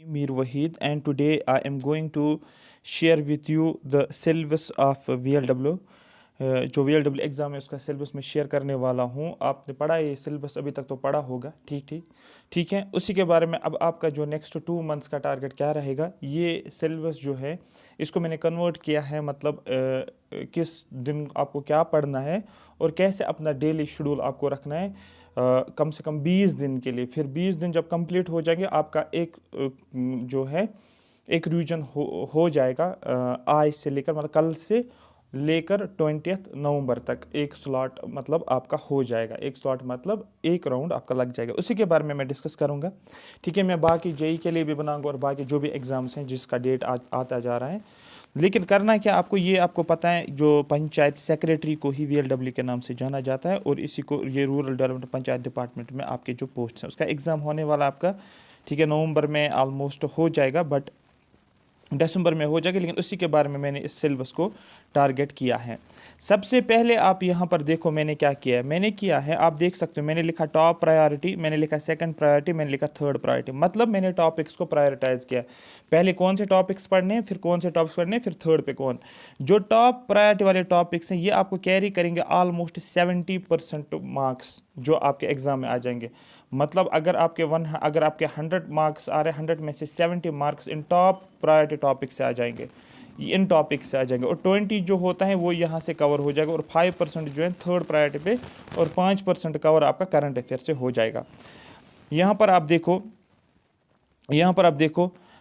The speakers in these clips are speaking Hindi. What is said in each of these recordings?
Mir Wahid, and today I am going to share with you the syllabus of VLW. जो VLW एग्ज़ाम है उसका सिलेबस मैं शेयर करने वाला हूँ। आपने पढ़ा है ये सिलेबस, अभी तक तो पढ़ा होगा। ठीक है। उसी के बारे में अब आपका जो नेक्स्ट 2 मंथ्स का टारगेट क्या रहेगा, ये सिलेबस जो है इसको मैंने कन्वर्ट किया है, मतलब किस दिन आपको क्या पढ़ना है और कैसे अपना डेली शेड्यूल आपको रखना है कम से कम 20 दिन के लिए। फिर 20 दिन जब कंप्लीट हो जाएंगे, आपका एक जो है एक रिवीजन हो जाएगा आज से लेकर, मतलब कल से लेकर 20 नवंबर तक एक स्लॉट मतलब आपका हो जाएगा। एक स्लॉट मतलब एक राउंड आपका लग जाएगा। उसी के बारे में मैं डिस्कस करूंगा। ठीक है, मैं बाकी जेई के लिए भी बनाऊंगा और बाकी जो भी एग्ज़ाम्स हैं जिसका डेट आता जा रहा है। लेकिन करना क्या आपको, ये आपको पता है जो पंचायत सेक्रेटरी को ही VLW के नाम से जाना जाता है, और इसी को ये रूरल डेवलपमेंट पंचायत डिपार्टमेंट में आपके जो पोस्ट हैं उसका एग्ज़ाम होने वाला आपका, ठीक है, नवंबर में ऑलमोस्ट हो जाएगा, बट दिसंबर में हो जाएगा। लेकिन उसी के बारे में मैंने इस सिलेबस को टारगेट किया है। सबसे पहले आप यहाँ पर देखो मैंने क्या किया है। मैंने किया है, आप देख सकते हो, मैंने लिखा टॉप प्रायोरिटी, मैंने लिखा सेकंड प्रायोरिटी, मैंने लिखा थर्ड प्रायोरिटी। मतलब मैंने टॉपिक्स को प्रायोरिटाइज किया, पहले कौन से टॉपिक्स पढ़ने हैं, फिर कौन से टॉपिक्स पढ़ने हैं, फिर थर्ड पे कौन। जो टॉप प्रायोरिटी वाले टॉपिक्स हैं ये आपको कैरी करेंगे ऑलमोस्ट 70% मार्क्स जो आपके एग्जाम में आ जाएंगे। मतलब अगर आपके 100 मार्क्स आ रहे हैं, 100 में से 70 marks in top priority topic से आ जाएंगे, इन टॉपिक से आ जाएंगे, और 20 जो होता है वो यहाँ से कवर हो जाएगा, और 5% जो है थर्ड प्रायोरिटी पे, और 5% कवर आपका करंट अफेयर से हो जाएगा। यहाँ पर आप देखो,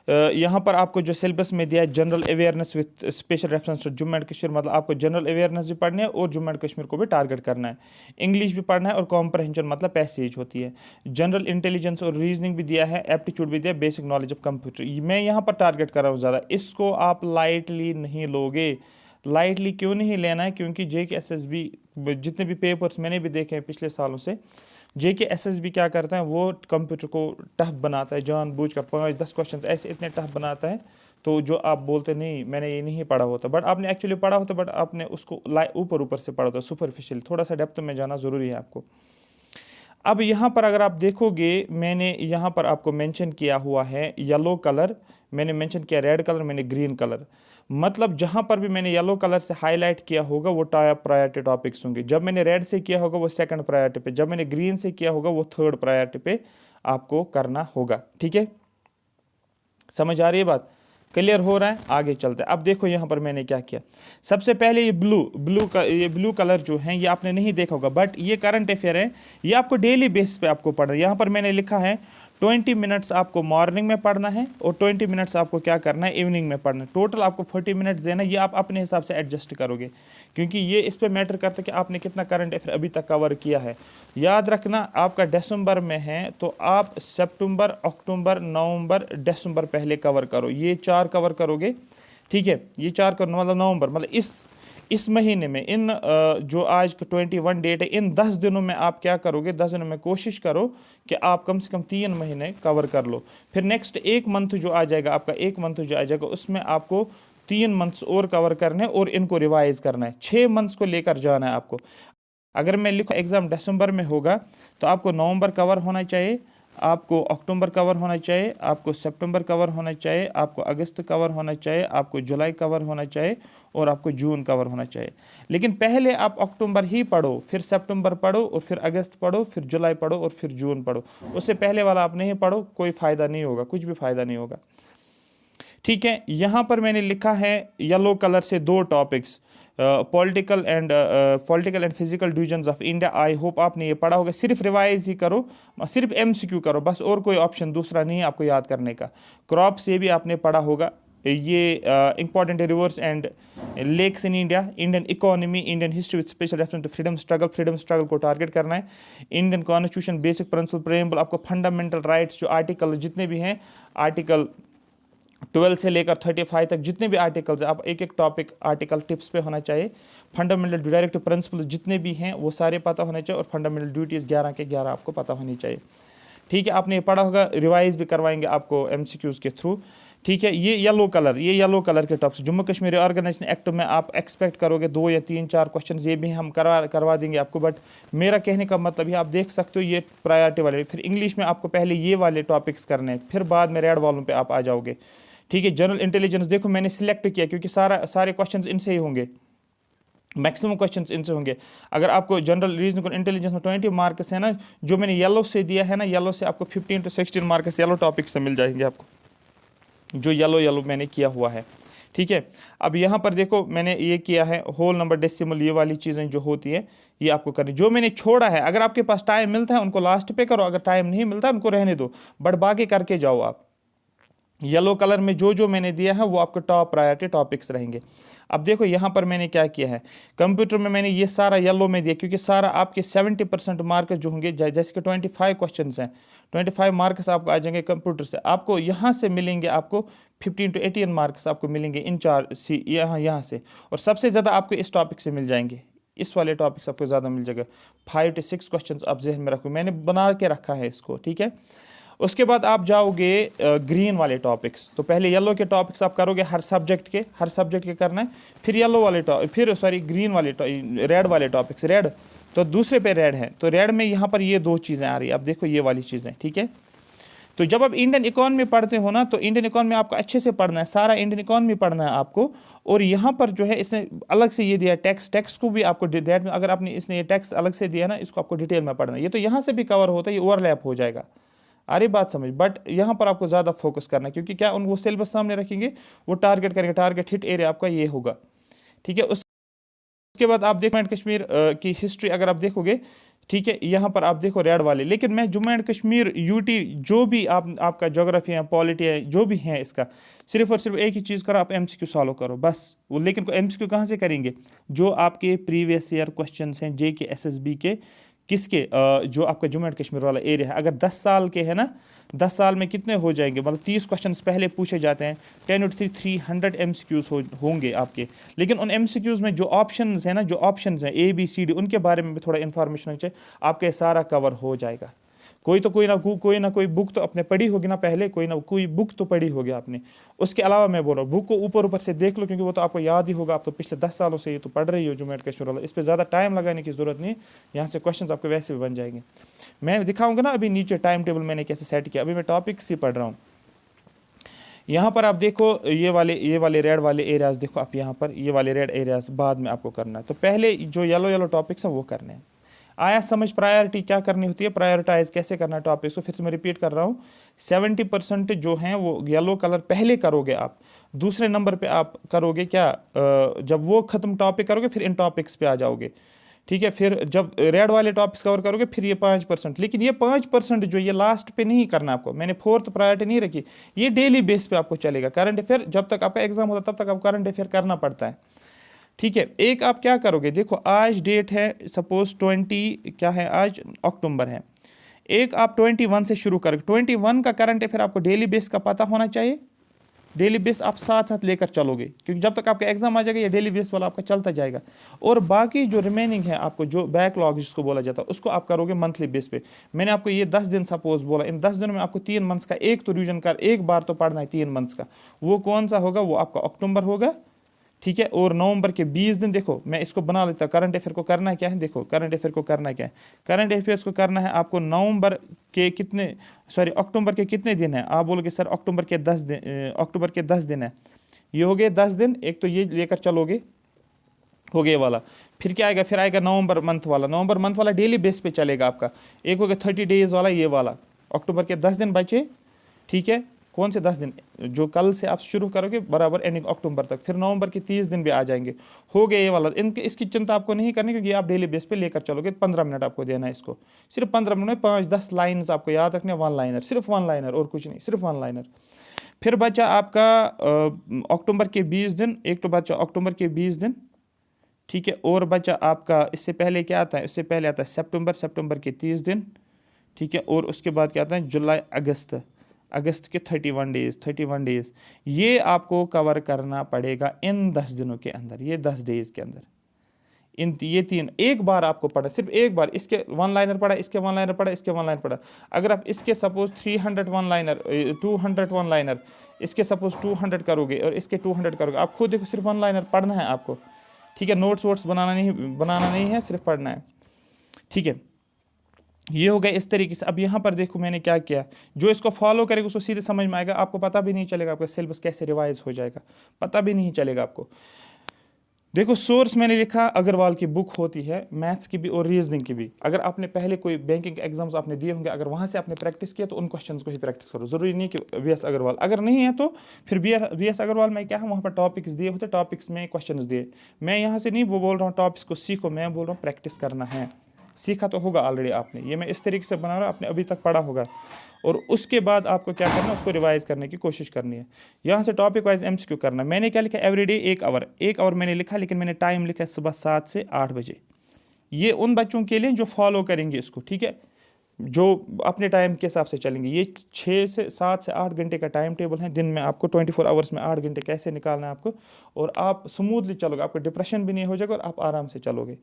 यहाँ पर आपको जो सिलेबस में दिया है, general awareness with special reference to Jammu and Kashmir, मतलब आपको जनरल अवेयरनेस भी पढ़ना है और जम्मू एंड कश्मीर को भी टारगेट करना है। इंग्लिश भी पढ़ना है और कॉम्प्रहेंशन मतलब पैसेज होती है। जनरल इंटेलिजेंस और रीजनिंग भी दिया है, एप्टीट्यूड भी दिया, बेसिक नॉलेज ऑफ कंप्यूटर। मैं यहाँ पर टारगेट कर रहा हूँ ज़्यादा। इसको आप लाइटली नहीं लोगे। लाइटली क्यों नहीं लेना है? क्योंकि JK SSB जितने भी पेपर्स मैंने भी देखे हैं पिछले सालों से, JK SSB क्या करता है, वो कंप्यूटर को टफ बनाता है जानबूझ कर, 5-10 क्वेश्चन ऐसे इतने टफ बनाता है, तो जो आप बोलते नहीं मैंने ये नहीं पढ़ा होता, बट आपने एक्चुअली पढ़ा होता, बट आपने उसको ऊपर से पढ़ा होता, सुपरफिशियल, थोड़ा सा डेप्थ में जाना ज़रूरी है आपको। अब यहाँ पर अगर आप देखोगे, मैंने यहाँ पर आपको मेंशन किया हुआ है येलो कलर, मैंने मेंशन किया रेड कलर, मैंने ग्रीन कलर। मतलब जहाँ पर भी मैंने येलो कलर से हाईलाइट किया होगा वो टॉप प्रायोरिटी टॉपिक्स होंगे। जब मैंने रेड से किया होगा वो सेकंड प्रायोरिटी पे, जब मैंने ग्रीन से किया होगा वो थर्ड प्रायोरिटी पे आपको करना होगा। ठीक है, समझ आ रही है बात? क्लियर हो रहा है? आगे चलते हैं। अब देखो यहाँ पर मैंने क्या किया। सबसे पहले ये ब्लू कलर जो है ये आपने नहीं देखा होगा, बट ये करंट अफेयर है, ये आपको डेली बेसिस पे आपको पढ़ना है। यहाँ पर मैंने लिखा है 20 मिनट्स आपको मॉर्निंग में पढ़ना है और 20 मिनट्स आपको क्या करना है, इवनिंग में पढ़ना है। टोटल आपको 40 मिनट्स देना है। ये आप अपने हिसाब से एडजस्ट करोगे, क्योंकि ये इस पर मैटर करता है कि आपने कितना करंट अफेयर अभी तक कवर किया है। याद रखना, आपका दिसंबर में है तो आप सितंबर, अक्टूबर, नवंबर, दिसंबर पहले कवर करो, ये 4 कवर करोगे। ठीक है, ये 4 करो, मतलब नवंबर, मतलब इस महीने में, इन जो आज 21 डेट है, इन 10 दिनों में आप क्या करोगे, 10 दिनों में कोशिश करो कि आप कम से कम 3 महीने कवर कर लो। फिर नेक्स्ट एक मंथ जो आ जाएगा आपका, एक मंथ जो आ जाएगा उसमें आपको 3 मंथ्स और कवर करने और इनको रिवाइज करना है। 6 मंथ्स को लेकर जाना है आपको। अगर मैं लिखूँ एग्ज़ाम दिसंबर में होगा तो आपको नवंबर कवर होना चाहिए, आपको अक्टूबर कवर होना चाहिए, आपको सितंबर कवर होना चाहिए, आपको अगस्त कवर होना चाहिए, आपको जुलाई कवर होना चाहिए, और आपको जून कवर होना चाहिए। लेकिन पहले आप अक्टूबर ही पढ़ो, फिर सितंबर पढ़ो, और फिर अगस्त पढ़ो, फिर जुलाई पढ़ो, और फिर जून पढ़ो। उससे पहले वाला आप नहीं पढ़ो, कोई फ़ायदा नहीं होगा, कुछ भी फ़ायदा नहीं होगा। ठीक है, यहाँ पर मैंने लिखा है येलो कलर से 2 topics, political and physical divisions of India. I hope आपने ये पढ़ा होगा। सिर्फ रिवाइज ही करो, सिर्फ MCQ करो बस, और कोई ऑप्शन दूसरा नहीं है आपको याद करने का। क्रॉप से भी आपने पढ़ा होगा, ये important rivers and lakes in India, Indian economy, Indian history with special reference to freedom struggle को टारगेट करना है। Indian constitution, basic principle, preamble, आपको फंडामेंटल राइट्स जो आर्टिकल जितने भी हैं, आर्टिकल 12 से लेकर 35 तक जितने भी आर्टिकल्स हैं, आप एक एक टॉपिक आर्टिकल टिप्स पे होना चाहिए। फंडामेंटल डायरेक्टिव प्रिंसिपल जितने भी हैं वो सारे पता होने चाहिए, और फंडामेंटल ड्यूटीज़ 11 के 11 आपको पता होनी चाहिए। ठीक है, आपने ये पढ़ा होगा, रिवाइज भी करवाएंगे आपको MCQs के थ्रू। ठीक है। ये येलो कलर के topics Jammu Kashmir organisation act में आप एक्सपेक्ट करोगे 2 या 3-4 क्वेश्चन, ये भी हम करवा देंगे आपको। बट मेरा कहने का मतलब ये आप देख सकते हो, ये प्रायोरिटी वाले। फिर इंग्लिश में आपको पहले ये वाले टॉपिक्स करने हैं, फिर बाद में रेड वालों पे आप आ जाओगे। ठीक है। जनरल इंटेलिजेंस देखो मैंने सिलेक्ट किया क्योंकि सारे क्वेश्चन इनसे ही होंगे, मैक्सिमम क्वेश्चंस इनसे होंगे। अगर आपको जनरल रीजनिंग और इंटेलिजेंस में 20 मार्क्स है ना, जो मैंने येलो से दिया है ना, येलो से आपको 15 to 16 मार्क्स येलो टॉपिक से मिल जाएंगे आपको, जो येलो मैंने किया हुआ है। ठीक है। अब यहाँ पर देखो मैंने ये किया है होल नंबर, डेसिमल, ये वाली चीज़ें जो होती है ये आपको करनी। जो मैंने छोड़ा है, अगर आपके पास टाइम मिलता है उनको लास्ट पे करो, अगर टाइम नहीं मिलता उनको रहने दो, बट बाकी करके जाओ आप। येलो कलर में जो मैंने दिया है वो आपको टॉप प्रायोरिटी टॉपिक्स रहेंगे। अब देखो यहाँ पर मैंने क्या किया है, कंप्यूटर में मैंने ये सारा येलो में दिया क्योंकि सारा आपके 70% मार्क्स जो होंगे, जैसे कि 25 क्वेश्चन हैं, 25 मार्क्स आपको आ जाएंगे कंप्यूटर से। आपको यहाँ से मिलेंगे आपको 15 to 18 मार्क्स आपको मिलेंगे इन चार यहाँ से, और सबसे ज़्यादा आपको इस टॉपिक से मिल जाएंगे, इस वाले टॉपिक से आपको ज़्यादा मिल जाएगा। 5 to 6 क्वेश्चन आप जहन में रखो, मैंने बना के रखा है इसको। ठीक है। उसके बाद आप जाओगे ग्रीन वाले टॉपिक्स। तो पहले येलो के टॉपिक्स आप करोगे हर सब्जेक्ट के करना है, फिर येलो वाले ग्रीन वाले रेड वाले टॉपिक्स। रेड तो दूसरे पे रेड है, तो रेड में यहाँ पर ये 2 चीज़ें आ रही है, अब देखो ये वाली चीज़ें। ठीक है। तो जब आप इंडियन इकोनॉमी पढ़ते हो ना, तो इंडियन इकोनॉमी आपको अच्छे से पढ़ना है, सारा इंडियन इकोनॉमी पढ़ना है आपको। और यहाँ पर जो है इसने अलग से ये दिया टैक्स को भी आपको दैट में, अगर आपने इसने ये टैक्स अलग से दिया ना, इसको आपको डिटेल में पढ़ना है। ये तो यहाँ से भी कवर होता है, ये ओवरलैप हो जाएगा, अरे बात समझ। बट यहाँ पर आपको ज़्यादा फोकस करना है क्योंकि क्या उन वो सिलेबस सामने रखेंगे, वो टारगेट करेंगे, टारगेट हिट एरिया आपका ये होगा। ठीक है। उसके बाद आप देखो कश्मीर की हिस्ट्री अगर आप देखोगे, ठीक है, यहाँ पर आप देखो रेड वाले। लेकिन मैं जम्मू एंड कश्मीर यूटी जो भी आपका ज्योग्राफी है, पॉलिटी है, जो भी है, इसका सिर्फ और सिर्फ एक ही चीज़ करो, आप एमसीक्यू सॉल्व करो बस। वो लेकिन एमसीक्यू कहाँ से करेंगे, जो आपके प्रीवियस ईयर क्वेश्चन हैं JK SSB के, किसके जो आपका जम्मू एंड कश्मीर वाला एरिया है। अगर 10 साल के है ना, 10 साल में कितने हो जाएंगे, मतलब 30 क्वेश्चंस पहले पूछे जाते हैं, 10 और 300 MCQs होंगे आपके। लेकिन उन MCQs में जो ऑप्शंस है ना, जो ऑप्शंस हैं ABCD, उनके बारे में भी थोड़ा इन्फॉर्मेशन होनी चाहिए, आपके सारा कवर हो जाएगा। कोई ना कोई बुक तो आपने पढ़ी होगी ना, पहले कोई ना कोई बुक तो पढ़ी होगी आपने। उसके अलावा मैं बोल रहा हूँ बुक को ऊपर से देख लो, क्योंकि वो तो आपको याद ही होगा, आप तो पिछले 10 सालों से ये तो पढ़ रही हो जम्मू एंड कश्मीर वाला, इस पर ज़्यादा टाइम लगाने की ज़रूरत नहीं। यहाँ से क्वेश्चन आपके वैसे भी बन जाएंगे। मैं दिखाऊंगा ना अभी नीचे टाइम टेबल मैंने कैसे सेट किया, अभी मैं टॉपिक्स ही पढ़ रहा हूँ। यहाँ पर आप देखो ये वाले रेड वाले एरियाज देखो आप, यहाँ पर ये वाले रेड एरियाज बाद में आपको करना है। तो पहले जो येलो टॉपिक्स हैं वो करने हैं। आया समझ प्रायोरिटी क्या करनी होती है, प्रायोरिटाइज कैसे करना है टॉपिक्स को। फिर से मैं रिपीट कर रहा हूँ, 70% जो हैं वो येलो कलर पहले करोगे आप, दूसरे नंबर पे आप करोगे क्या, जब वो खत्म टॉपिक करोगे फिर इन टॉपिक्स पे आ जाओगे। ठीक है। फिर जब रेड वाले टॉपिक्स कवर करोगे फिर ये 5%। लेकिन ये 5% जो ये लास्ट पे नहीं करना आपको, मैंने 4th प्रायोरिटी नहीं रखी, ये डेली बेस पे आपको चलेगा। करंट अफेयर जब तक आपका एग्जाम होता है तब तक आपको करंट अफेयर करना पड़ता है। ठीक है। एक आप क्या करोगे, देखो आज डेट है सपोज 20 क्या है, आज अक्टूबर है। एक आप 21 से शुरू करोगे, 21 का करंट अफेयर आपको डेली बेस का पता होना चाहिए। डेली बेस आप साथ साथ लेकर चलोगे, क्योंकि जब तक आपका एग्जाम आ जाएगा ये डेली बेस वाला आपका चलता जाएगा। और बाकी जो रिमेनिंग है आपको, जो बैकलॉग जिसको बोला जाता है, उसको आप करोगे मंथली बेस पे। मैंने आपको ये 10 दिन सपोज बोला, इन 10 दिनों में आपको 3 मंथ्स का एक तो रिवीजन कर, एक बार तो पढ़ना है 3 मंथ्स का। वो कौन सा होगा, वो आपका अक्टूबर होगा। ठीक है। और नवंबर के 20 दिन, देखो मैं इसको बना लेता हूँ। करंट अफेयर को करना क्या है, देखो करंट अफेयर को करना क्या है, करंट अफेयर्स को करना है आपको अक्टूबर के कितने दिन है। आप बोलोगे सर अक्टूबर के 10 दिन है, ये हो गए 10 दिन। एक तो ये लेकर चलोगे, हो गया वाला। फिर क्या आएगा, फिर आएगा नवंबर मंथ वाला डेली बेस पे चलेगा आपका। एक हो गया 30 डेज वाला, ये वाला। अक्टूबर के 10 दिन बचे। ठीक है। कौन से 10 दिन, जो कल से आप शुरू करोगे बराबर एंडिंग अक्टूबर तक। फिर नवंबर के 30 दिन भी आ जाएंगे, हो गए ये वाला। इसकी चिंता आपको नहीं करनी, क्योंकि आप डेली बेस पे लेकर चलोगे। 15 मिनट आपको देना है इसको, सिर्फ 15 मिनट में 5-10 लाइन्स आपको याद रखने, 1 लाइनर, सिर्फ 1 लाइनर और कुछ नहीं, सिर्फ 1 लाइनर। फिर बचा आपका अक्टूबर के 20 दिन, एक तो बचा अक्टूबर के 20 दिन। ठीक है। और बचा आपका, इससे पहले क्या आता है, इससे पहले आता है सितंबर के 30 दिन। ठीक है। और उसके बाद क्या आता है, जुलाई अगस्त के 31 डेज। ये आपको कवर करना पड़ेगा इन 10 दिनों के अंदर, ये 10 डेज के अंदर। ये तीन एक बार आपको पढ़ा, सिर्फ एक बार। इसके वन लाइनर पढ़ा, इसके वन लाइनर पढ़ा, इसके वन लाइनर पढ़ा। अगर आप इसके suppose 300 one liner, 200 one liner, इसके सपोज 200 करोगे और इसके 200 करोगे, आप खुद देखो, सिर्फ वन लाइनर पढ़ना है आपको, ठीक है। नोट्स वोट्स बनाना नहीं है, सिर्फ पढ़ना है, ठीक है। ये हो गया इस तरीके से। अब यहाँ पर देखो मैंने क्या किया, जो इसको फॉलो करेगा उसको सीधे समझ में आएगा, आपको पता भी नहीं चलेगा आपका सिलेबस कैसे रिवाइज हो जाएगा, पता भी नहीं चलेगा आपको। देखो सोर्स मैंने लिखा, अग्रवाल की बुक होती है मैथ्स की भी और रीजनिंग की भी। अगर आपने पहले कोई बैंकिंग एग्जाम्स आपने दिए होंगे, अगर वहाँ से आपने प्रैक्टिस किया तो उन क्वेश्चंस को ही प्रैक्टिस करो, ज़रूरी नहीं कि वीएस अग्रवाल। अगर नहीं है तो फिर वीएस अग्रवाल में क्या है, वहाँ पर टॉपिक्स दिए होते, टॉपिक्स में क्वेश्चंस दिए। मैं यहाँ से नहीं वो बोल रहा हूँ टॉपिक्स को सीखो, मैं बोल रहा हूँ प्रैक्टिस करना है। सीखा तो होगा ऑलरेडी आपने, ये मैं इस तरीके से बना रहा हूँ, आपने अभी तक पढ़ा होगा, और उसके बाद आपको क्या करना है, उसको रिवाइज करने की कोशिश करनी है। यहाँ से टॉपिक वाइज एमसीक्यू करना है। मैंने क्या लिखा, एवरीडे 1 आवर मैंने लिखा, लेकिन मैंने टाइम लिखा है सुबह 7 से 8 बजे। ये उन बच्चों के लिए जो फॉलो करेंगे इसको, ठीक है, जो अपने टाइम के हिसाब से चलेंगे। ये 7 से 8 घंटे का टाइम टेबल है दिन में, आपको 24 आवर्स में 8 घंटे कैसे निकालना है आपको, और आप स्मूथली चलोगे, आपको डिप्रेशन भी नहीं हो जाएगा और आप आराम से चलोगे।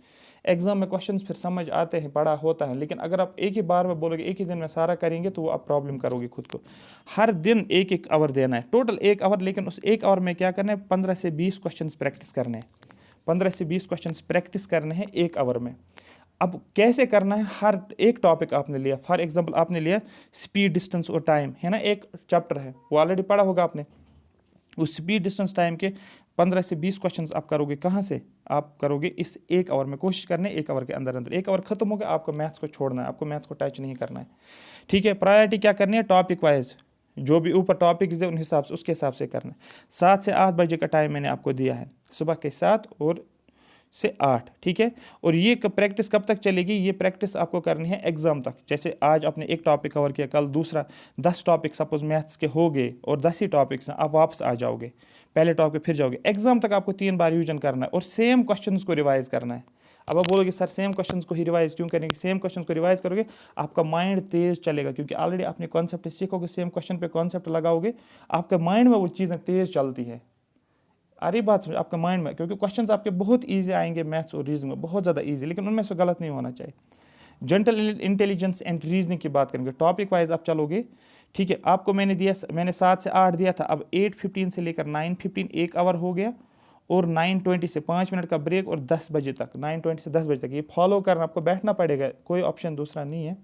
एग्जाम में क्वेश्चंस फिर समझ आते हैं, पढ़ा होता है, लेकिन अगर आप एक ही बार में बोलोगे, एक ही दिन में सारा करेंगे, तो वो आप प्रॉब्लम करोगे खुद को। हर दिन 1 आवर देना है, टोटल 1 आवर, लेकिन उस 1 आवर में क्या करना है, 15 से 20 क्वेश्चन प्रैक्टिस करने हैं। 15 से 20 क्वेश्चन प्रैक्टिस करने हैं 1 आवर में। अब कैसे करना है, हर एक टॉपिक आपने लिया, फॉर एग्जांपल आपने लिया स्पीड, डिस्टेंस और टाइम, है ना, एक चैप्टर है, वो ऑलरेडी पढ़ा होगा आपने। उस स्पीड, डिस्टेंस, टाइम के 15 से 20 क्वेश्चंस आप करोगे, कहाँ से आप करोगे, इस 1 आवर में। कोशिश करने 1 आवर के अंदर अंदर, 1 आवर खत्म हो गया, आपको मैथ्स को छोड़ना है, आपको मैथ्स को टच नहीं करना है, ठीक है। प्रायोरिटी क्या करनी है, टॉपिक वाइज, जो भी ऊपर टॉपिक्स दे उन हिसाब से, उसके हिसाब से करना है। 7 से 8 बजे का टाइम मैंने आपको दिया है, सुबह के 7 और से 8, ठीक है। और ये प्रैक्टिस कब तक चलेगी, ये प्रैक्टिस आपको करनी है एग्जाम तक। जैसे आज आपने एक टॉपिक कवर किया, कल दूसरा, 10 टॉपिक सपोज मैथ्स के हो गए और 10 ही टॉपिक्स हैं, आप वापस आ जाओगे पहले टॉपिक, फिर जाओगे एग्जाम तक। आपको 3 बार रिवीजन करना है और सेम क्वेश्चंस को रिवाइज करना है। अब आप बोलोगे सर सेम क्वेश्चंस को ही रिवाइज क्यों करेंगे, सेम क्वेश्चंस को रिवाइज करोगे आपका माइंड तेज चलेगा, क्योंकि ऑलरेडी आपने कॉन्सेप्ट सीखोगे, सेम क्वेश्चन पे कॉन्सेप्ट लगाओगे, आपके माइंड में वो चीज़ें तेज चलती है। अरे बात समझ, आपका माइंड में, क्योंकि क्वेश्चंस आपके बहुत इजी आएंगे मैथ्स और रीजनिंग में, बहुत ज़्यादा इजी, लेकिन उनमें से गलत नहीं होना चाहिए। जनरल इंटेलिजेंस एंड रीजनिंग की बात करेंगे, टॉपिक वाइज आप चलोगे, ठीक है। आपको मैंने 7 से 8 दिया था, अब 8:15 से लेकर 9:15 1 आवर हो गया, और 9:20 से 5 मिनट का ब्रेक, और 10 बजे तक, 9:20 से 10 बजे तक ये फॉलो करना, आपको बैठना पड़ेगा, कोई ऑप्शन दूसरा नहीं है,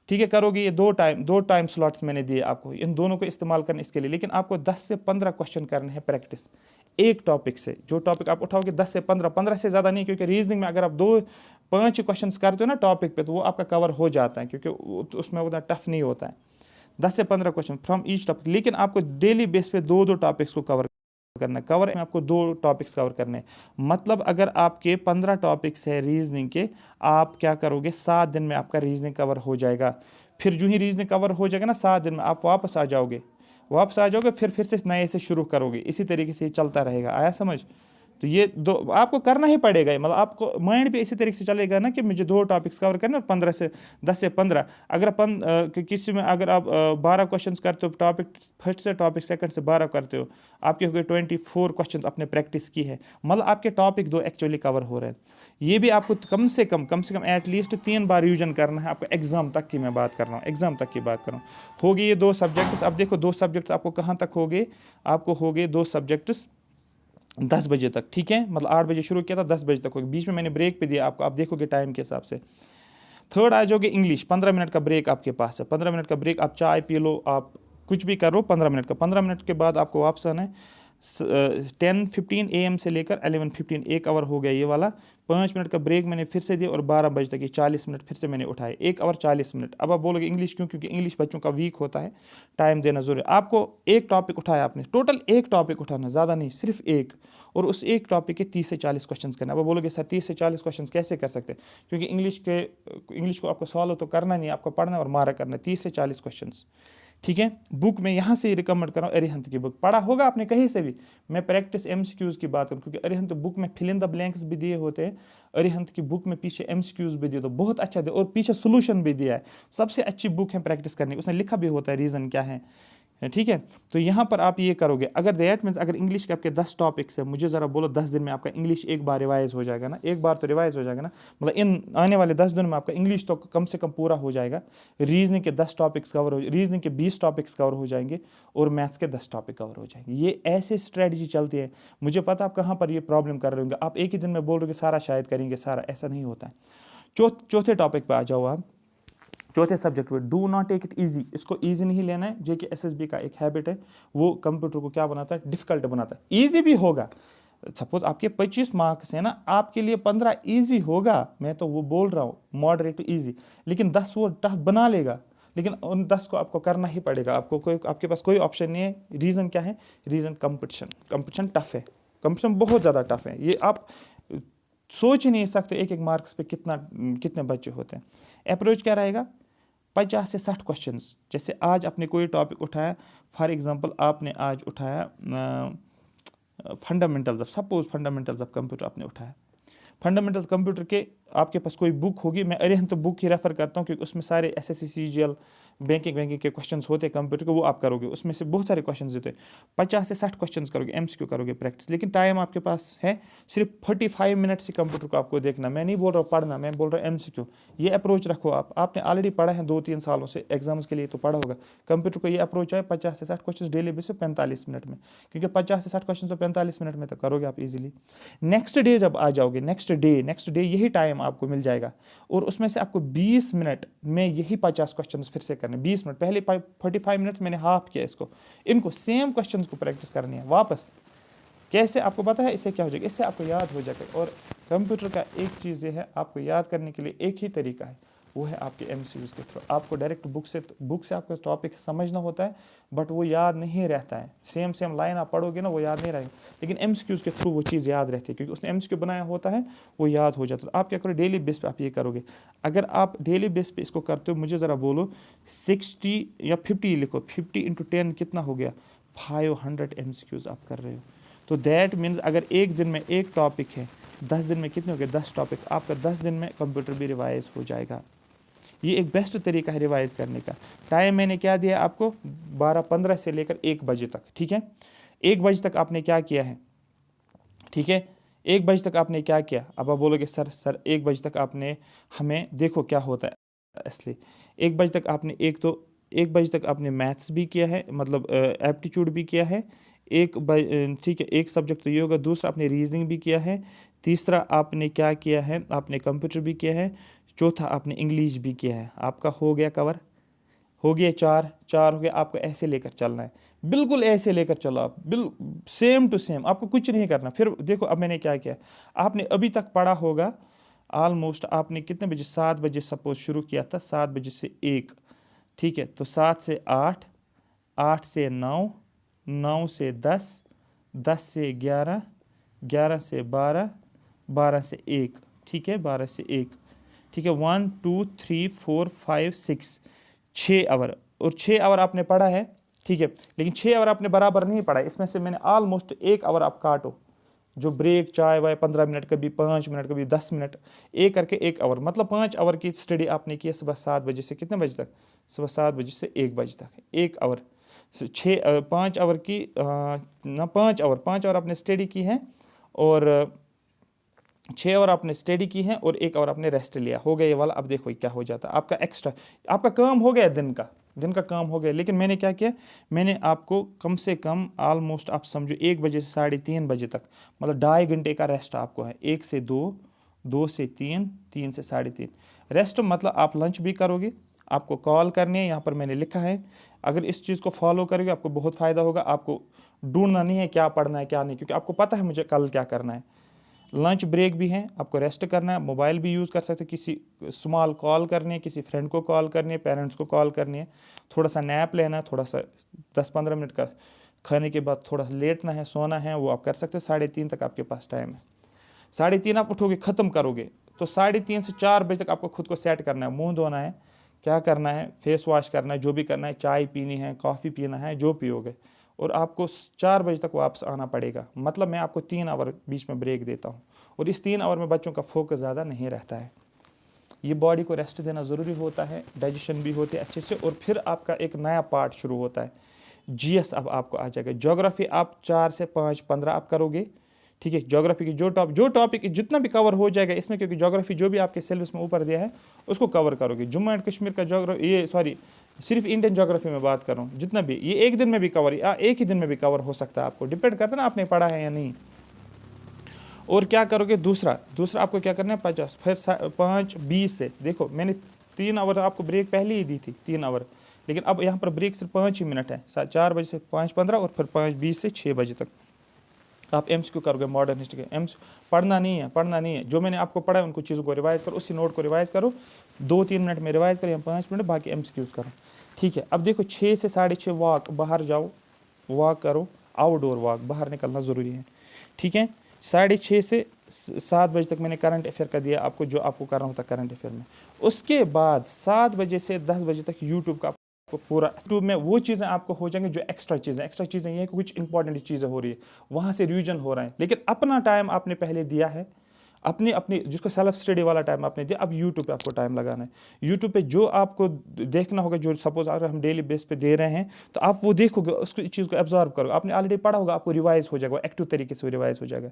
ठीक है। करोगे ये दो टाइम स्लॉट्स मैंने दिए आपको, इन दोनों को इस्तेमाल करना इसके लिए। लेकिन आपको 10 से 15 क्वेश्चन करने हैं प्रैक्टिस एक टॉपिक से। जो टॉपिक आप उठाओगे 10 से 15 से ज़्यादा नहीं, क्योंकि रीजनिंग में अगर आप 2-5 क्वेश्चन करते हो ना टॉपिक पे, तो वो आपका कवर हो जाता है, क्योंकि उसमें उतना टफ नहीं होता है। 10 से 15 क्वेश्चन फ्रॉम ईच टॉपिक, लेकिन आपको डेली बेस पे 2-2 टॉपिक्स को कवर करना है। कवर में आपको 2 टॉपिक्स कवर करने हैं, मतलब अगर आपके 15 टॉपिक्स है रीजनिंग के, आप क्या करोगे, 7 दिन में आपका रीजनिंग कवर हो जाएगा। फिर जो ही रीजनिंग कवर हो जाएगा ना 7 दिन में, आप वापस आ जाओगे, फिर से नए से शुरू करोगे। इसी तरीके से ये चलता रहेगा, आया समझ। तो ये आपको करना ही पड़ेगा, मतलब आपको माइंड भी इसी तरीके से चलेगा ना, कि मुझे 2 टॉपिक्स कवर करना, 10 से 15। अगर किसी में अगर आप 12 क्वेश्चंस करते हो, टॉपिक फर्स्ट से टॉपिक सेकंड से 12 करते हो, आपके हो गए 24 क्वेश्चंस अपने प्रैक्टिस की है, मतलब आपके टॉपिक 2 एक्चुअली कवर हो रहे हैं। ये भी आपको कम से कम एटलीस्ट 3 बार रिवीजन करना है आपको, एग्जाम तक की मैं बात कर रहा हूँ, एग्जाम तक की बात कर रहा हूँ। हो गए ये 2 सब्जेक्ट्स। अब देखो 2 सब्जेक्ट्स आपको कहाँ तक हो गए, आपको हो गए 2 सब्जेक्ट्स 10 बजे तक, ठीक है। मतलब 8 बजे शुरू किया था, 10 बजे तक हो गया, बीच में मैंने ब्रेक पे दिया आपको, आप देखोगे टाइम के हिसाब से। थर्ड आ जाओगे इंग्लिश, 15 मिनट का ब्रेक आपके पास है, 15 मिनट का ब्रेक, आप चाय पी लो, आप कुछ भी करो 15 मिनट का। 15 मिनट के बाद आपको वापस आना है। 10:15 AM से लेकर 11:15 1 आवर हो गया ये वाला। 5 मिनट का ब्रेक मैंने फिर से दिया, और 12 बजे तक ये 40 मिनट फिर से मैंने उठाए, 1 आवर 40 मिनट। अब आप बोलोगे इंग्लिश क्यों, क्योंकि इंग्लिश बच्चों का वीक होता है, टाइम देना जरूरी। आपको एक टॉपिक उठाया आपने, टोटल एक टॉपिक उठाना, ज़्यादा नहीं, सिर्फ एक, और उस एक टॉपिक के 30 से 40 क्वेश्चन करना। अब आप बोलोगे सर 30 से 40 क्वेश्चन कैसे कर सकते हैं, क्योंकि इंग्लिश को आपको सॉल्व तो करना नहीं, आपको पढ़ना और मारा करना है, 30 से 40 क्वेश्चन, ठीक है। बुक में यहाँ से रिकमेंड कर रहा हूँ, अरिहंत की बुक, पढ़ा होगा आपने कहीं से भी। मैं प्रैक्टिस MCQs की बात करूँ, क्योंकि अरिहंत बुक में फिल इन द ब्लैंक्स भी दिए होते हैं, अरिहंत की बुक में पीछे MCQs भी दिए, तो बहुत अच्छा दिया, और पीछे सोल्यूशन भी दिया है। सबसे अच्छी बुक है प्रैक्टिस करने की, उसने लिखा भी होता है रीज़न क्या है, ठीक है। तो यहाँ पर आप ये करोगे, अगर दैट मीन्स अगर इंग्लिश के आपके 10 टॉपिक्स है, मुझे ज़रा बोलो 10 दिन में आपका इंग्लिश एक बार रिवाइज हो जाएगा ना, एक बार तो रिवाइज हो जाएगा ना, मतलब इन आने वाले 10 दिन में आपका इंग्लिश तो कम से कम पूरा हो जाएगा। रीजनिंग के 10 टॉपिक्स कवर हो, रीजनिंग के 20 टॉपिक्स कवर हो जाएंगे और मैथ्स के 10 टॉपिक कवर हो जाएंगे। ये ऐसे स्ट्रेटजी चलती है। मुझे पता आप कहाँ पर ये प्रॉब्लम कर रहे होंगे, आप एक ही दिन में बोल रहे हो कि सारा शायद करेंगे, सारा ऐसा नहीं होता है। चौथे टॉपिक पे आ जाओ आप, चौथे सब्जेक्ट पे, do not take it easy. इसको इजी नहीं लेना है। जेके एसएसबी का एक हैबिट है, वो कंप्यूटर को क्या बनाता है, डिफिकल्ट बनाता है। इजी भी होगा, सपोज आपके 25 मार्क्स है ना, आपके लिए 15 इजी होगा, मैं तो वो बोल रहा हूँ मॉडरेट टू इजी, लेकिन 10 वो टफ बना लेगा। लेकिन उन 10 को आपको करना ही पड़ेगा, आपके पास कोई ऑप्शन नहीं है। रीज़न क्या है, रीज़न कंपटीशन टफ है, कंपटीशन बहुत ज़्यादा टफ है। ये आप सोच ही नहीं सकते एक मार्क्स पे कितने बच्चे होते हैं। अप्रोच क्या रहेगा, 50 से 60 क्वेश्चंस। जैसे आज आपने कोई टॉपिक उठाया, फॉर एग्जांपल आपने आज उठाया fundamentals of, suppose fundamentals of computer आपने उठाया। फंडामेंटल कंप्यूटर के आपके पास कोई बुक होगी, मैं अरिहंत तो बुक ही रेफर करता हूँ क्योंकि उसमें सारे एसएससी सीजीएल बैंकिंग के क्वेश्चंस होते हैं कंप्यूटर के, वो आप करोगे, उसमें से बहुत सारे क्वेश्चंस देते हैं। 50 से 60 क्वेश्चंस करोगे, एमसीक्यू करोगे प्रैक्टिस। लेकिन टाइम आपके पास है सिर्फ 45 मिनट से कंप्यूटर को आपको देखना। मैं नहीं बोल रहा हूँ पढ़ना, मैं बोल रहा हूँ एमसीक्यू। ये अप्रोच रखो आपने ऑलरेडी पढ़ा है 2-3 सालों से, एग्जाम्स के लिए तो पढ़ा होगा। कंप्यूटर को ये अप्रोच है 50 से 60 क्वेश्चन डेली बेसिस 45 मिनट में, क्योंकि 50 से 60 क्वेश्चन तो 45 मिनट में तो करोगे आप इजीली। नेक्स्ट डे जब आ जाओगे, नेक्स्ट डे यही टाइम आपको मिल जाएगा और उसमें से आपको 20 मिनट में यही 50 क्वेश्चंस फिर से करने। 20 मिनट पहले 45 मिनट मैंने हाफ किया इसको, इनको सेम क्वेश्चंस को प्रैक्टिस करनी है वापस। कैसे आपको पता है, इससे क्या हो जाएगा, इससे आपको याद हो जाएगा। और कंप्यूटर का एक चीज़ ये है, आपको याद करने के लिए एक ही तरीका है, वो है आपके एमसीक्यूज़ के थ्रू। आपको डायरेक्ट बुक से आपको टॉपिक समझना होता है, बट वो याद नहीं रहता है। सेम लाइन आप पढ़ोगे ना, वो याद नहीं रहेगा। लेकिन एमसीक्यूज़ के थ्रू वो चीज़ याद रहती है, क्योंकि उसने एमसीक्यू बनाया होता है, वो याद हो जाता है। आप क्या करो, डेली बेस पे आप ये करोगे। अगर आप डेली बेस पे इसको करते हो, मुझे ज़रा बोलो 60 या 50 लिखो, 50 × 10 कितना हो गया, 500 एमसीक्यूज़ आप कर रहे हो। तो दैट मीन्स अगर एक दिन में एक टॉपिक है, 10 दिन में कितने हो गए, 10 टॉपिक। आपका 10 दिन में कंप्यूटर भी रिवाइज हो जाएगा। ये एक बेस्ट तरीका है रिवाइज करने का। टाइम मैंने क्या दिया आपको, 12:15 से लेकर 1 बजे तक, ठीक है। 1 बजे तक आपने क्या किया है, ठीक है, 1 बजे तक आपने क्या किया। अब आप बोलोगे सर 1 बजे तक आपने, हमें देखो क्या होता है इसलिए 1 बजे तक आपने, 1 बजे तक आपने मैथ्स भी किया है, मतलब एप्टीट्यूड भी किया है, ठीक है, एक सब्जेक्ट तो ये होगा। दूसरा आपने रीजनिंग भी किया है। तीसरा आपने क्या किया है, आपने कंप्यूटर भी किया है। चौथा आपने इंग्लिश भी किया है। आपका हो गया कवर, हो गया 4 हो गया। आपको ऐसे लेकर चलना है, बिल्कुल ऐसे लेकर चलो आप, सेम टू सेम, आपको कुछ नहीं करना। फिर देखो अब मैंने क्या किया, आपने अभी तक पढ़ा होगा ऑलमोस्ट, आपने कितने बजे, 7 बजे सपोज शुरू किया था, 7 बजे से 1, ठीक है। तो 7 से 8, 8 से 9, 9 से 10, 10 से 11, 11 से 12, 12 से 1, ठीक है, 12 से 1, ठीक है। 1 2 3 4 5 6 आवर, और 6 आवर आपने पढ़ा है, ठीक है। लेकिन 6 आवर आपने बराबर नहीं पढ़ा, इसमें से मैंने ऑलमोस्ट 1 आवर आप काटो, जो ब्रेक चाय वाय 15 मिनट, कभी 5 मिनट, कभी 10 मिनट, एक करके 1 आवर, मतलब 5 आवर की स्टडी आपने की है। सुबह 7 बजे से कितने बजे तक, सुबह 7 बजे से 1 बजे तक, 1 आवर। 5 आवर की ना 5 आवर आपने स्टडी की है, और 6 आवर आपने स्टडी की है, और 1 आवर आपने रेस्ट लिया, हो गया ये वाला। अब देखो क्या हो जाता है, आपका एक्स्ट्रा, आपका काम हो गया, दिन का काम हो गया। लेकिन मैंने क्या किया, मैंने आपको कम से कम ऑलमोस्ट आप समझो 1 बजे से 3:30 बजे तक, मतलब 2.5 घंटे का रेस्ट आपको है। 1 से 2, 2 से 3, 3 से 3:30 रेस्ट, मतलब आप लंच भी करोगे, आपको कॉल करनी है, यहाँ पर मैंने लिखा है। अगर इस चीज़ को फॉलो करोगे आपको बहुत फ़ायदा होगा। आपको ढूंढना नहीं है क्या पढ़ना है क्या नहीं, क्योंकि आपको पता है मुझे कल क्या करना है। लंच ब्रेक भी है, आपको रेस्ट करना है, मोबाइल भी यूज़ कर सकते हो, किसी स्मॉल कॉल करनी है, किसी फ्रेंड को कॉल करनी है, पेरेंट्स को कॉल करनी है, थोड़ा सा नैप लेना है, थोड़ा सा 10-15 मिनट का खाने के बाद थोड़ा लेटना है, सोना है, वो आप कर सकते हो। 3:30 तक आपके पास टाइम है। 3:30 आप उठोगे, ख़त्म करोगे, तो 3:30 से 4 बजे तक आपको खुद को सेट करना है। मुँह धोना है, क्या करना है, फेस वॉश करना है, जो भी करना है, चाय पीनी है, कॉफ़ी पीना है, जो पियोगे, और आपको 4 बजे तक वापस आना पड़ेगा। मतलब मैं आपको 3 आवर बीच में ब्रेक देता हूँ, और इस 3 आवर में बच्चों का फोकस ज़्यादा नहीं रहता है। ये बॉडी को रेस्ट देना ज़रूरी होता है, डाइजेशन भी होती है अच्छे से, और फिर आपका एक नया पार्ट शुरू होता है। जीएस अब आपको आ जाएगा। ज्योग्राफी आप 4 से 5 15 आप करोगे, ठीक है। ज्योग्राफी की जो टॉपिक जितना भी कवर हो जाएगा इसमें, क्योंकि ज्योग्राफी जो भी आपके सिलेबस में ऊपर दिया है उसको कवर करोगे। जम्मू एंड कश्मीर का ज्योग्राफी, ये सॉरी सिर्फ इंडियन ज्योग्राफी में बात कर रहा हूँ, जितना भी ये एक दिन में भी कवर या एक ही दिन में भी कवर हो सकता है, आपको डिपेंड करता है ना आपने पढ़ा है या नहीं। और क्या करोगे, दूसरा आपको क्या करना है 50, फिर 5:20 से, देखो मैंने 3 आवर आपको ब्रेक पहले ही दी थी, 3 आवर, लेकिन अब यहाँ पर ब्रेक सिर्फ 5 ही मिनट है, 4 बजे से 5:15 और फिर 5:20 से 6 बजे तक आप एमसीक्यू करोगे मॉडर्न हिस्ट्री के। पढ़ना नहीं है, जो मैंने आपको पढ़ा है उनको चीज़ों को रिवाइज करो, उसी नोट को रिवाइज करो, 2-3 मिनट में रिवाइज करो या 5 मिनट, बाकी एमसीक्यूज करो, ठीक है। अब देखो 6 से 6:30 वॉक, बाहर जाओ, वॉक करो, आउटडोर वॉक, बाहर निकलना ज़रूरी है, ठीक है। 6:30 से 7 बजे तक मैंने करंट अफेयर का दिया आपको, जो आपको करना होता है करंट अफेयर में। उसके बाद 7 बजे से 10 बजे तक यूट्यूब का पूरा, यूट्यूब में वो चीज़ें आपको हो जाएंगी जो एक्स्ट्रा चीज़ें ये है कि कुछ इंपॉर्टेंट चीज़ें हो रही है, वहाँ से रिवीजन हो रहा है, लेकिन अपना टाइम आपने पहले दिया है, अपनी जिसको सेल्फ स्टडी वाला टाइम आपने दिया, अब यूट्यूब पे आपको टाइम लगाना है। यूट्यूब पे जो आपको देखना होगा, जो सपोज अगर हम डेली बेस पे दे रहे हैं तो आप वो देखोगे, उसको चीज़ को एब्जॉर्व करोगे, आपने ऑलरेडी पढ़ा होगा, आपको रिवाइज हो जाएगा, एक्टिव तरीके से रिवाइज हो जाएगा।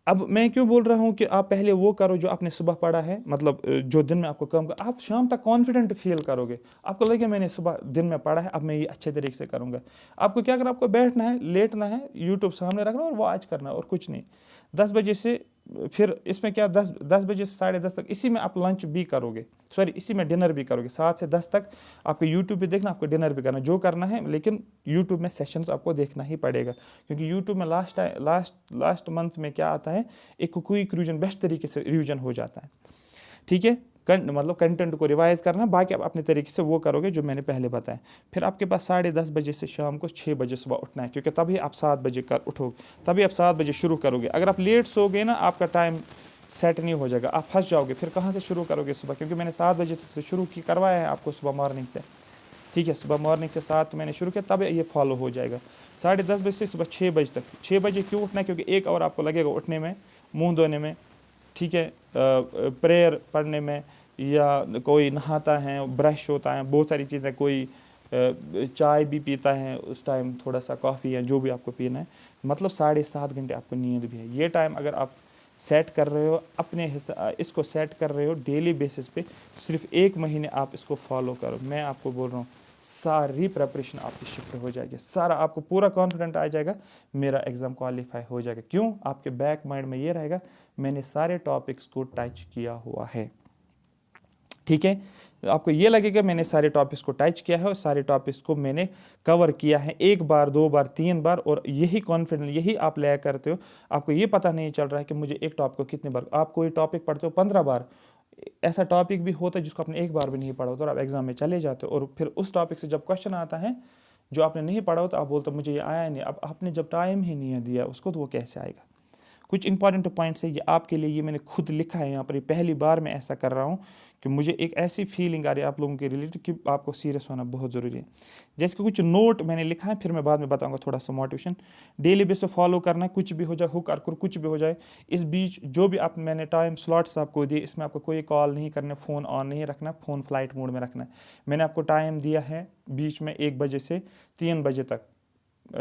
अब मैं क्यों बोल रहा हूँ कि आप पहले वो करो जो आपने सुबह पढ़ा है, मतलब जो दिन में आपको काम कर, आप शाम तक कॉन्फिडेंट फील करोगे, आपको लगेगा मैंने सुबह दिन में पढ़ा है, अब मैं ये अच्छे तरीके से करूँगा। आपको क्या करना, आपको बैठना है, लेटना है, यूट्यूब सामने रखना और वॉच करना और कुछ नहीं। 10 बजे से फिर इसमें क्या 10 बजे से 10:30 तक इसी में आप लंच भी करोगे, सॉरी इसी में डिनर भी करोगे। 7 से 10 तक आपको यूट्यूब पे देखना, आपको डिनर भी करना, जो करना है, लेकिन यूट्यूब में सेशंस आपको देखना ही पड़ेगा, क्योंकि यूट्यूब में लास्ट मंथ में क्या आता है, एक क्विक रिवीजन, बेस्ट तरीके से रिवीजन हो जाता है, ठीक है। मतलब कंटेंट को रिवाइज करना, बाकी आप अपने तरीके से वो करोगे जो मैंने पहले बताया। फिर आपके पास 10:30 बजे से शाम को 6 बजे सुबह उठना है, क्योंकि तभी आप 7 बजे उठोगे, तभी आप 7 बजे शुरू करोगे। अगर आप लेट सोगे ना, आपका टाइम सेट नहीं हो जाएगा, आप फंस जाओगे, फिर कहाँ से शुरू करोगे सुबह, क्योंकि मैंने 7 बजे से शुरू करवाया है आपको सुबह मॉर्निंग से, ठीक है। सुबह मॉर्निंग से 7 मैंने शुरू किया, तब ये फॉलो हो जाएगा। 10:30 बजे से सुबह 6 बजे तक, 6 बजे क्यों उठना है, क्योंकि 1 आवर आपको लगेगा उठने में, मुँह धोने में, ठीक है, प्रेयर पढ़ने में, या कोई नहाता है, ब्रश होता है, बहुत सारी चीज़ें, कोई चाय भी पीता है उस टाइम, थोड़ा सा कॉफ़ी या जो भी आपको पीना है, मतलब 7.5 घंटे आपको नींद भी है। ये टाइम अगर आप सेट कर रहे हो अपने इसको सेट कर रहे हो डेली बेसिस पे, सिर्फ 1 महीने आप इसको फॉलो करो, मैं आपको बोल रहा हूँ सारी प्रेपरेशन आपकी शिफ्ट हो जाएगी, सारा आपको पूरा कॉन्फिडेंट आ जाएगा, मेरा एग्ज़ाम क्वालिफाई हो जाएगा। क्यों? आपके बैक माइंड में ये रहेगा, मैंने सारे टॉपिक्स को टच किया हुआ है, ठीक है। आपको ये लगेगा मैंने सारे टॉपिक्स को टच किया है और सारे टॉपिक्स को मैंने कवर किया है 1 बार 2 बार 3 बार, और यही कॉन्फिडेंस, यही आप ले करते हो। आपको ये पता नहीं चल रहा है कि मुझे एक टॉपिक को कितने बार, आप कोई टॉपिक पढ़ते हो 15 बार, ऐसा टॉपिक भी होता है जिसको आपने 1 बार भी नहीं पढ़ा होता, और आप एग्जाम में चले जाते हो, और फिर उस टॉपिक से जब क्वेश्चन आता है जो आपने नहीं पढ़ा होता, आप बोलते हो मुझे ये आया नहीं। अब आपने जब टाइम ही नहीं दिया उसको, तो वो कैसे आएगा। कुछ इंपॉर्टेंट पॉइंट्स है ये आपके लिए, ये मैंने खुद लिखा है यहाँ पर, ये पहली बार मैं ऐसा कर रहा हूँ कि मुझे एक ऐसी फीलिंग आ रही है आप लोगों के रिलेटेड कि आपको सीरियस होना बहुत ज़रूरी है। जैसे कि कुछ नोट मैंने लिखा है, फिर मैं बाद में बताऊंगा थोड़ा सा मोटिवेशन, डेली बेस पे फॉलो करना है, कुछ भी हो जाए, हुक और कुछ भी हो जाए, इस बीच जो भी आप मैंने टाइम स्लॉट्स आपको दिए, इसमें आपको कोई कॉल नहीं करना, फ़ोन ऑन नहीं रखना, फ़ोन फ्लाइट मोड में रखना है। मैंने आपको टाइम दिया है बीच में 1 बजे से 3 बजे तक,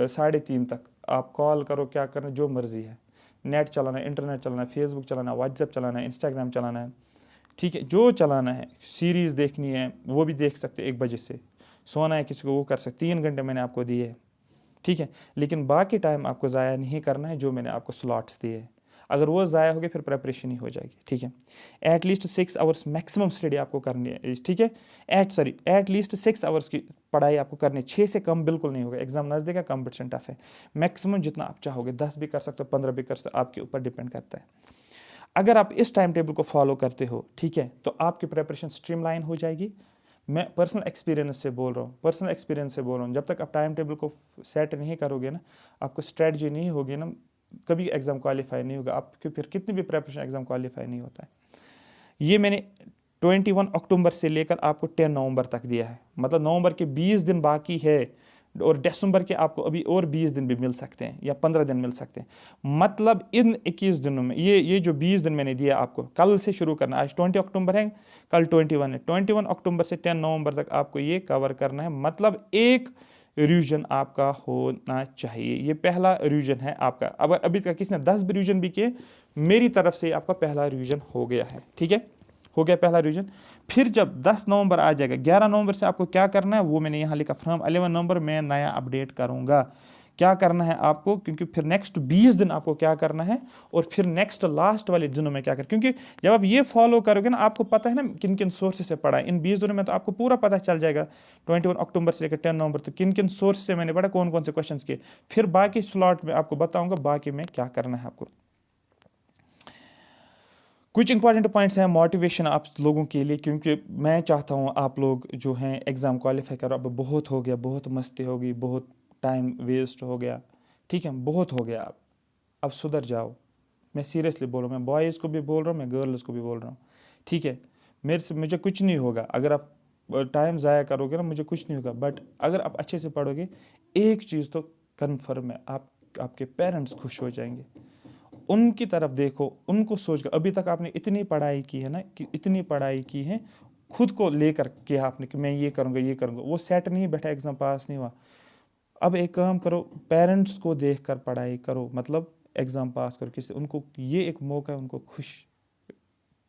3:30 तक आप कॉल करो, क्या करना जो मर्ज़ी है, नेट चलाना है, इंटरनेट चलाना है, फेसबुक चलाना है, व्हाट्सएप चलाना है, इंस्टाग्राम चलाना है, ठीक है, जो चलाना है, सीरीज़ देखनी है वो भी देख सकते 1 बजे से, सोना है किसी को वो कर सकते, 3 घंटे मैंने आपको दिए हैं, ठीक है। लेकिन बाकी टाइम आपको ज़ाया नहीं करना है जो मैंने आपको स्लॉट्स दिए हैं, अगर वो ज़ाया हो गया फिर प्रेपरेशन ही हो जाएगी, ठीक है। एटलीस्ट 6 आवर्स मैक्सिमम स्टडी आपको करनी है, ठीक है। एटलीस्ट 6 आवर्स की पढ़ाई आपको करनी है, 6 से कम बिल्कुल नहीं होगा, एग्जाम नज़दीक है, कंपटीशन टफ है। मैक्सिमम जितना आप चाहोगे, 10 भी कर सकते हो, 15 भी कर सकते हो, आपके ऊपर डिपेंड करता है। अगर आप इस टाइम टेबल को फॉलो करते हो, ठीक है, तो आपकी प्रेपरेशन स्ट्रीमलाइन हो जाएगी। मैं पर्सनल एक्सपीरियंस से बोल रहा हूँ, जब तक आप टाइम टेबल को सेट नहीं करोगे ना, आपको स्ट्रेटजी नहीं होगी ना, कभी एग्ज़ाम क्वालिफाई नहीं होगा, आपके फिर कितनी भी प्रेपरेशन एग्ज़ाम क्वालिफाई नहीं होता है। ये मैंने 21 अक्टूबर से लेकर आपको 10 नवंबर तक दिया है, मतलब नवंबर के 20 दिन बाकी है, और दिसंबर के आपको अभी और 20 दिन भी मिल सकते हैं या 15 दिन मिल सकते हैं। मतलब इन 21 दिनों में ये जो 20 दिन मैंने दिया आपको, कल से शुरू करना, आज 20 अक्टूबर है, कल 21 है, 21 अक्टूबर से 10 नवंबर तक आपको ये कवर करना है। मतलब एक रिवीजन आपका होना चाहिए। ये पहला रिवीजन है आपका। अगर अभी तक किसने 10 भी रिवीजन भी किए, मेरी तरफ से आपका पहला रिवीजन हो गया है, ठीक है, हो गया पहला रिवीजन। फिर जब 10 नवंबर आ जाएगा, 11 नवंबर से आपको क्या करना है वो मैंने यहाँ लिखा, फ्रॉम 11 नवंबर मैं नया अपडेट करूँगा। क्या करना है आपको, क्योंकि फिर नेक्स्ट 20 दिन आपको क्या करना है, और फिर नेक्स्ट लास्ट वाले दिनों में क्या कर, क्योंकि जब आप ये फॉलो करोगे ना, आपको पता है ना किन किन सोर्स से पढ़ा है। इन 20 दिनों में तो आपको पूरा पता चल जाएगा 21 अक्टूबर से लेकर 10 नवंबर तक किन किन सोर्स से मैंने पढ़ा, कौन कौन से क्वेश्चन किए। फिर बाकी स्लॉट में आपको बताऊंगा बाकी में क्या करना है आपको। कुछ इंपॉर्टेंट पॉइंट्स हैं मोटिवेशन आप लोगों के लिए, क्योंकि मैं चाहता हूँ आप लोग जो हैं एग्ज़ाम क्वालिफाई करो। अब बहुत हो गया, बहुत मस्ती हो गई, बहुत टाइम वेस्ट हो गया, ठीक है, बहुत हो गया। अब सुधर जाओ। मैं सीरियसली बोल रहा हूँ, मैं बॉयज़ को भी बोल रहा हूँ, मैं गर्ल्स को भी बोल रहा हूँ, ठीक है। मुझे कुछ नहीं होगा अगर आप टाइम ज़ाया करोगे ना, मुझे कुछ नहीं होगा। बट अगर आप अच्छे से पढ़ोगे, एक चीज़ तो कन्फर्म है, आपके पेरेंट्स खुश हो जाएंगे। उनकी तरफ देखो, उनको सोच कर, अभी तक आपने इतनी पढ़ाई की है ना, कि इतनी पढ़ाई की है, खुद को लेकर किया आपने कि मैं ये करूँगा ये करूँगा, वो सेट नहीं बैठा, एग्ज़ाम पास नहीं हुआ। अब एक काम करो, पेरेंट्स को देख कर पढ़ाई करो, मतलब एग्ज़ाम पास करो किसी, उनको ये एक मौका है उनको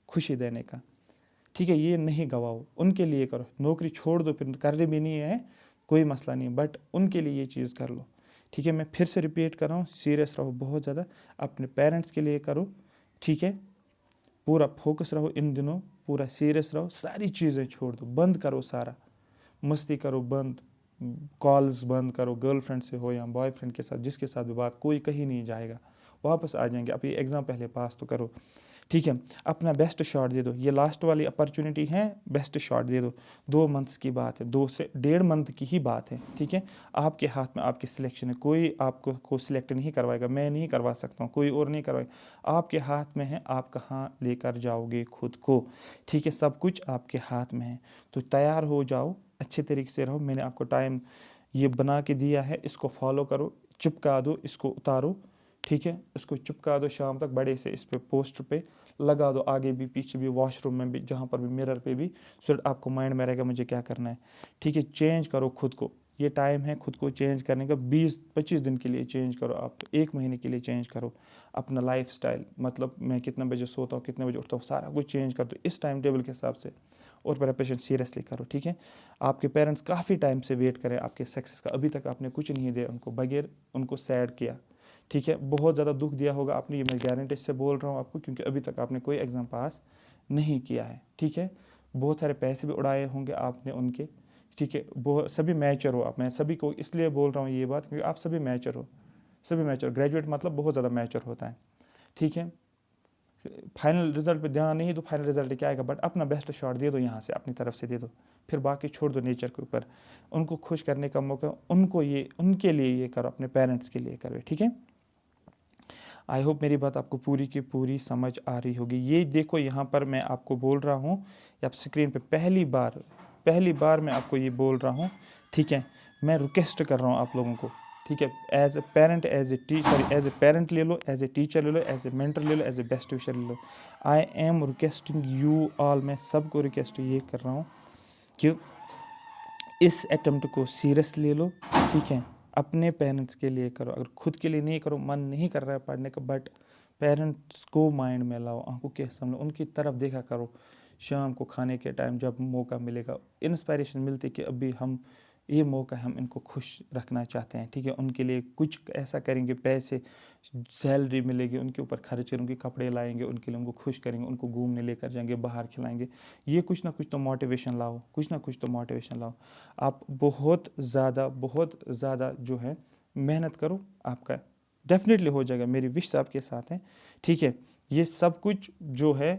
खुशी देने का, ठीक है। ये नहीं गवाओ, उनके लिए करो। नौकरी छोड़ दो, फिर करने भी नहीं है कोई मसला नहीं, बट उनके लिए ये चीज़ कर लो, ठीक है। मैं फिर से रिपीट कर रहा हूँ, सीरियस रहो बहुत ज़्यादा, अपने पेरेंट्स के लिए करो, ठीक है। पूरा फोकस रहो इन दिनों, पूरा सीरियस रहो, सारी चीज़ें छोड़ दो, बंद करो सारा, मस्ती करो बंद, कॉल्स बंद करो, गर्लफ्रेंड से हो या बॉयफ्रेंड के साथ, जिसके साथ भी बात, कोई कहीं नहीं जाएगा, वापस आ जाएंगे। अब ये एग्ज़ाम पहले पास तो करो, ठीक है। अपना बेस्ट शॉट दे दो, ये लास्ट वाली अपॉर्चुनिटी है, बेस्ट शॉट दे दो। 2 मंथ्स की बात है, 2 से 1.5 मंथ की ही बात है, ठीक है। आपके हाथ में आपकी सिलेक्शन है, कोई आपको सिलेक्ट नहीं करवाएगा, मैं नहीं करवा सकता हूँ, कोई और नहीं करवाएगा, आपके हाथ में है, आप कहाँ लेकर जाओगे खुद को, ठीक है। सब कुछ आपके हाथ में है, तो तैयार हो जाओ, अच्छे तरीके से रहो। मैंने आपको टाइम ये बना के दिया है, इसको फॉलो करो, चिपका दो, इसको उतारो, ठीक है। इसको चिपका दो शाम तक बड़े से, इस पे पोस्टर पे लगा दो, आगे भी पीछे भी, वॉशरूम में भी, जहाँ पर भी, मिरर पे भी, सो आपको माइंड में रहेगा मुझे क्या करना है, ठीक है। चेंज करो खुद को, ये टाइम है खुद को चेंज करने का। 20-25 दिन के लिए चेंज करो, आप 1 महीने के लिए चेंज करो अपना लाइफ स्टाइल, मतलब मैं कितना बजे सोता हूँ, कितने बजे उठता हूँ, सारा कुछ चेंज कर दो इस टाइम टेबल के हिसाब से, और प्रिपरेशन सीरियसली करो, ठीक है। आपके पेरेंट्स काफ़ी टाइम से वेट करें आपके सक्सेस का, अभी तक आपने कुछ नहीं दिया उनको, बगैर उनको सैड किया, ठीक है। बहुत ज़्यादा दुख दिया होगा आपने, ये मैं गारंटी से बोल रहा हूँ आपको, क्योंकि अभी तक आपने कोई एग्ज़ाम पास नहीं किया है, ठीक है। बहुत सारे पैसे भी उड़ाए होंगे आपने उनके, ठीक है। बहुत सभी मैचर हो आप, मैं सभी को इसलिए बोल रहा हूँ ये बात, क्योंकि आप सभी मैचर हो, सभी मैचर, ग्रेजुएट मतलब बहुत ज़्यादा मैचर होता है, ठीक है। फाइनल रिजल्ट पे ध्यान नहीं तो फाइनल रिजल्ट क्या आएगा, बट अपना बेस्ट शॉट दे दो, यहाँ से अपनी तरफ से दे दो, फिर बाकी छोड़ दो नेचर के ऊपर। उनको खुश करने का मौका, उनको ये, उनके लिए ये करो, अपने पेरेंट्स के लिए करो, ठीक है। आई होप मेरी बात आपको पूरी की पूरी समझ आ रही होगी। ये देखो यहाँ पर मैं आपको बोल रहा हूँ, आप स्क्रीन पे पहली बार मैं आपको ये बोल रहा हूँ, ठीक है। मैं रिक्वेस्ट कर रहा हूँ आप लोगों को, ठीक है। As a parent, as a parent ले लो, एज ए टीचर ले लो, एज ए मेंटर ले लो, एज ए बेस्ट टीचर ले लो। I am requesting you all, मैं सबको रिक्वेस्ट ये कर रहा हूँ कि इस अटेम्प्ट को सीरियस ले लो, ठीक है। अपने पेरेंट्स के लिए करो, अगर खुद के लिए नहीं करो, मन नहीं कर रहा है पढ़ने का, बट पेरेंट्स को माइंड में लाओ, आंखों के सामने उनकी तरफ देखा करो। शाम को खाने के टाइम जब मौका मिलेगा, इंस्पायरेशन मिलती कि अभी हम ये मौका है, हम इनको खुश रखना चाहते हैं, ठीक है। उनके लिए कुछ ऐसा करेंगे, पैसे सैलरी मिलेगी उनके ऊपर खर्च करेंगे, कपड़े लाएंगे उनके लिए, उनको खुश करेंगे, उनको घूमने लेकर जाएंगे, बाहर खिलाएंगे। ये कुछ ना कुछ तो मोटिवेशन लाओ, कुछ ना कुछ तो मोटिवेशन लाओ। आप बहुत ज़्यादा जो है मेहनत करो, आपका डेफिनेटली हो जाएगा, मेरी विश आपके साथ है, ठीक है। ये सब कुछ जो है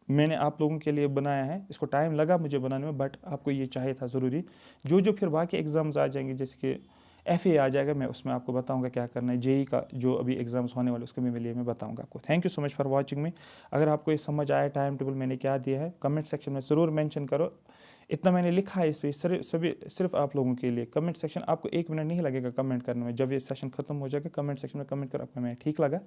मैंने आप लोगों के लिए बनाया है, इसको टाइम लगा मुझे बनाने में, बट आपको ये चाहिए था ज़रूरी। जो फिर बाकी एग्ज़ाम्स आ जाएंगे, जैसे कि FA आ जाएगा, मैं उसमें आपको बताऊंगा क्या करना है। JEE का जो अभी एग्ज़ाम्स होने वाले उसके लिए मैं बताऊंगा आपको। Thank you so much for watching me. अगर आपको ये समझ आया टाइम टेबल मैंने क्या दिया है, कमेंट सेक्शन में ज़रूर मेंशन करो। इतना मैंने लिखा है इस पर सिर्फ आप लोगों के लिए। कमेंट सेक्शन, आपको 1 मिनट नहीं लगेगा कमेंट करने में, जब ये सेशन खत्म हो जाएगा कमेंट सेक्शन में कमेंट कर, आपको मैं ठीक लगा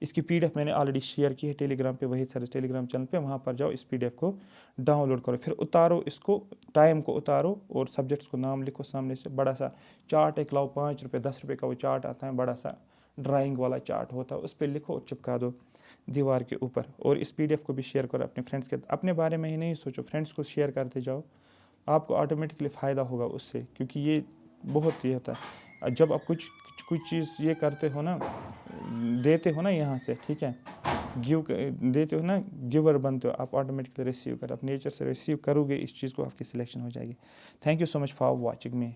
इसकी PDF मैंने ऑलरेडी शेयर की है टेलीग्राम पे, वही सर्च टेलीग्राम चैनल पे, वहाँ पर जाओ, इस PDF को डाउनलोड करो, फिर उतारो इसको, टाइम को उतारो और सब्जेक्ट्स को नाम लिखो सामने से। बड़ा सा चार्ट एक लाओ, 5 रुपये 10 रुपये का वो चार्ट आता है, बड़ा सा ड्राइंग वाला चार्ट होता है, उस पर लिखो और चिपका दो दीवार के ऊपर। और इस PDF को भी शेयर करो अपने फ्रेंड्स के, अपने बारे में ही नहीं सोचो, फ्रेंड्स को शेयर करते जाओ, आपको ऑटोमेटिकली फ़ायदा होगा उससे, क्योंकि ये बहुत ये होता है जब आप कुछ चीज़ ये करते हो ना, देते हो ना यहाँ से, ठीक है, देते हो ना, गिवर बनते हो, आप ऑटोमेटिकली रिसीव कर, आप नेचर से रिसीव करोगे इस चीज़ को, आपकी सिलेक्शन हो जाएगी। Thank you so much for watching me.